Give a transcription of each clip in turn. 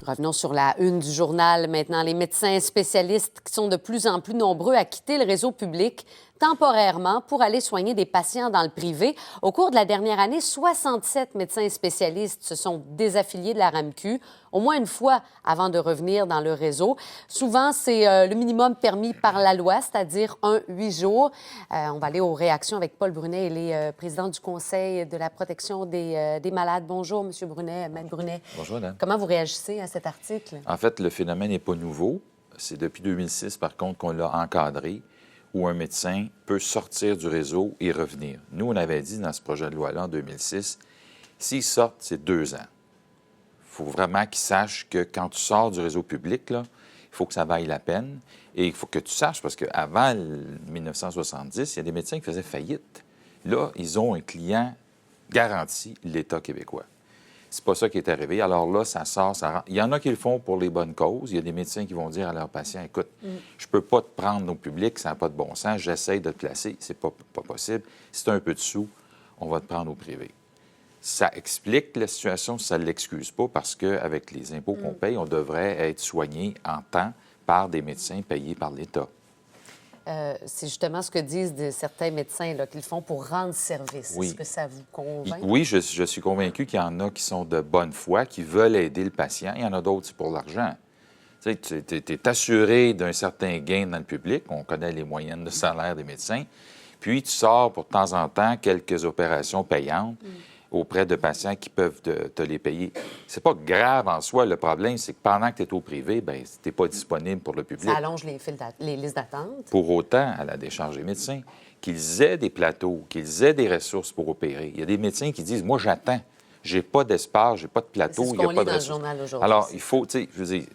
Revenons sur la une du journal maintenant. Les médecins spécialistes qui sont de plus en plus nombreux à quitter le réseau public temporairement pour aller soigner des patients dans le privé. Au cours de la dernière année, 67 médecins spécialistes se sont désaffiliés de la RAMQ au moins une fois avant de revenir dans le réseau. Souvent, c'est le minimum permis par la loi, c'est-à-dire 8 jours. On va aller aux réactions avec Paul Brunet. Il est président du Conseil de la protection des malades. Bonjour, M. Brunet, Maître Brunet. Bonjour, madame. Comment vous réagissez à cet article? En fait, le phénomène n'est pas nouveau. C'est depuis 2006, par contre, qu'on l'a encadré, où un médecin peut sortir du réseau et revenir. Nous, on avait dit dans ce projet de loi-là, en 2006, s'ils sortent, c'est 2 ans. Il faut vraiment qu'ils sachent que quand tu sors du réseau public, là, il faut que ça vaille la peine. Et il faut que tu saches, parce qu'avant 1970, il y a des médecins qui faisaient faillite. Là, ils ont un client garanti, l'État québécois. C'est pas ça qui est arrivé. Alors là, ça sort, ça rentre. Il y en a qui le font pour les bonnes causes. Il y a des médecins qui vont dire à leurs patients, écoute, je peux pas te prendre au public, ça n'a pas de bon sens, j'essaie de te placer, c'est pas possible. Si tu as un peu de sous, on va te prendre au privé. Ça explique la situation, ça ne l'excuse pas, parce qu'avec les impôts qu'on paye, on devrait être soigné en temps par des médecins payés par l'État. C'est justement ce que disent certains médecins là, qu'ils font pour rendre service. Oui. Est-ce que ça vous convainc? Oui, je suis convaincu qu'il y en a qui sont de bonne foi, qui veulent aider le patient. Il y en a d'autres, c'est pour l'argent. Tu sais, tu es assuré d'un certain gain dans le public. On connaît les moyennes de salaire des médecins. Puis, tu sors pour de temps en temps quelques opérations payantes auprès de patients qui peuvent te les payer. C'est pas grave en soi. Le problème, c'est que pendant que tu es au privé, bien, tu n'es pas disponible pour le public. Ça allonge les listes d'attente. Pour autant, à la décharge des médecins, qu'ils aient des plateaux, qu'ils aient des ressources pour opérer. Il y a des médecins qui disent, moi, j'attends. J'ai pas d'espace, j'ai pas de plateau, C'est ce il n'y a qu'on pas lit de dans le ressources. journal aujourd'hui. Alors, il faut, tu sais, je veux dire,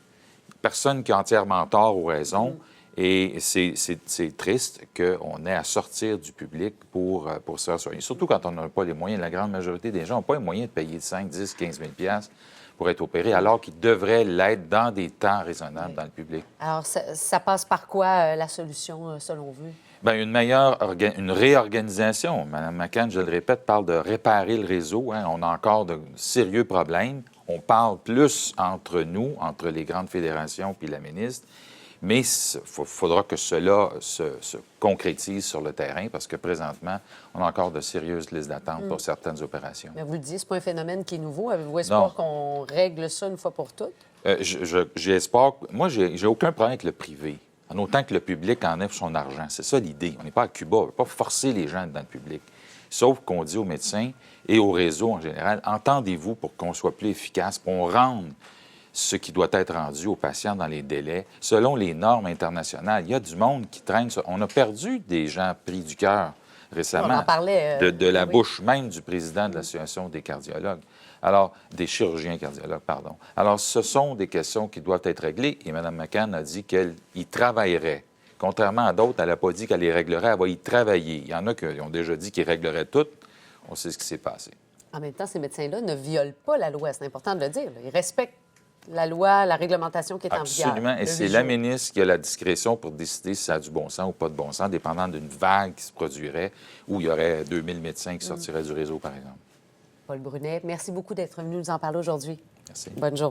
personne qui a entièrement tort ou raison. Et c'est triste qu'on ait à sortir du public pour se faire soigner. Surtout quand on n'a pas les moyens. La grande majorité des gens n'ont pas les moyens de payer 5, 10, 15 000 $ pour être opérés, alors qu'ils devraient l'être dans des temps raisonnables dans le public. Alors, ça passe par quoi, la solution, selon vous? Bien, une réorganisation. Mme McCann, je le répète, parle de réparer le réseau. Hein. On a encore de sérieux problèmes. On parle plus entre nous, entre les grandes fédérations puis la ministre. Mais il faudra que cela se concrétise sur le terrain parce que présentement, on a encore de sérieuses listes d'attente pour certaines opérations. Mais vous le dites, c'est pas un phénomène qui est nouveau. Avez-vous espoir qu'on règle ça une fois pour toutes? J'ai espoir. Moi, j'ai aucun problème avec le privé, en autant que le public enlève son argent. C'est ça l'idée. On n'est pas à Cuba. On ne veut pas forcer les gens dans le public. Sauf qu'on dit aux médecins et au réseau en général, entendez-vous pour qu'on soit plus efficace, pour qu'on rende ce qui doit être rendu aux patients dans les délais, selon les normes internationales. Il y a du monde qui traîne ça. On a perdu des gens pris du cœur récemment. On en parlait. De la bouche même du président de l'Association des cardiologues. Alors, des chirurgiens cardiologues, pardon. Alors, ce sont des questions qui doivent être réglées et Mme McCann a dit qu'elle y travaillerait. Contrairement à d'autres, elle n'a pas dit qu'elle les réglerait, elle va y travailler. Il y en a qui ont déjà dit qu'ils régleraient tout. On sait ce qui s'est passé. En même temps, ces médecins-là ne violent pas la loi. C'est important de le dire. Là. Ils respectent la loi, la réglementation qui est en vigueur. Absolument. Et c'est la ministre qui a la discrétion pour décider si ça a du bon sens ou pas de bon sens, dépendant d'une vague qui se produirait où il y aurait 2000 médecins qui sortiraient du réseau, par exemple. Paul Brunet, merci beaucoup d'être venu nous en parler aujourd'hui. Merci. Bonne journée.